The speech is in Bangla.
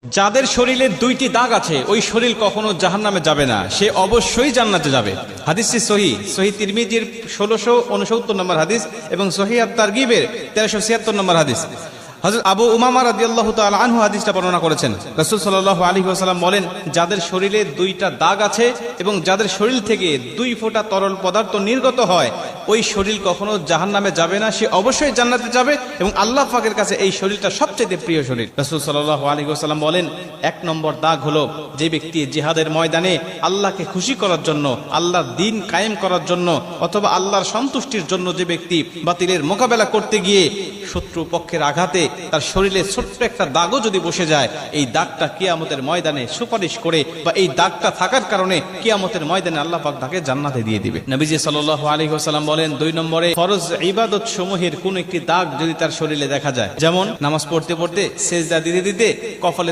যাদের শরীরে দুইটি দাগ আছে ওই শরীর কখনো জাহান্নামে যাবে না, সে অবশ্যই জান্নাতে যাবে। হাদিসটি সহিহ তিরমিজির 1669 নম্বর হাদিস এবং সহিহ আত-তারগিবের 1376 নম্বর হাদিস। হযরত আবু উমামা রাদিয়াল্লাহু তাআলা আনহু হাদিসটা বর্ণনা করেছেন। রাসূল সাল্লাল্লাহু আলাইহি ওয়াসাল্লাম বলেন, যাদের শরীরে দুইটা দাগ আছে এবং যাদের শরীর থেকে 2 ফোঁটা তরল পদার্থ নির্গত হয় ওই শরীর কখনো জাহান্নামে যাবে না, সে অবশ্যই জান্নাতে যাবে এবং আল্লাহ পাকের কাছে এই শরীরটা সবচেয়ে প্রিয় শরীর। রাসূল সাল্লাল্লাহু আলাইহি ওয়াসাল্লাম বলেন, 1 নম্বর দাগ হলো যে ব্যক্তি জিহাদের ময়দানে আল্লাহকে খুশি করার জন্য, আল্লাহর দ্বীন কায়েম করার জন্য অথবা আল্লাহর সন্তুষ্টির জন্য যে ব্যক্তি বাতিলের মোকাবেলা করতে গিয়ে শত্রু পক্ষের আঘাতে তার শরীরে ছোট্ট একটা দাগও যদি বসে যায়, এই দাগটা কিয়ামতের ময়দানে সুপারিশ করে বা এই দাগটা থাকার কারণে কিয়ামতের ময়দানে আল্লাহ পাক তাকে জান্নাতে দিয়ে দিবে। নবীজি সাল্লাল্লাহু আলাইহি ওয়াসাল্লাম বলেন, 2 নম্বরে ফরজ ইবাদত সমূহের কোন একটি দাগ যদি তার শরীরে দেখা যায়, যেমন নামাজ পড়তে পড়তে সেজদা দিতে দিতে কপালে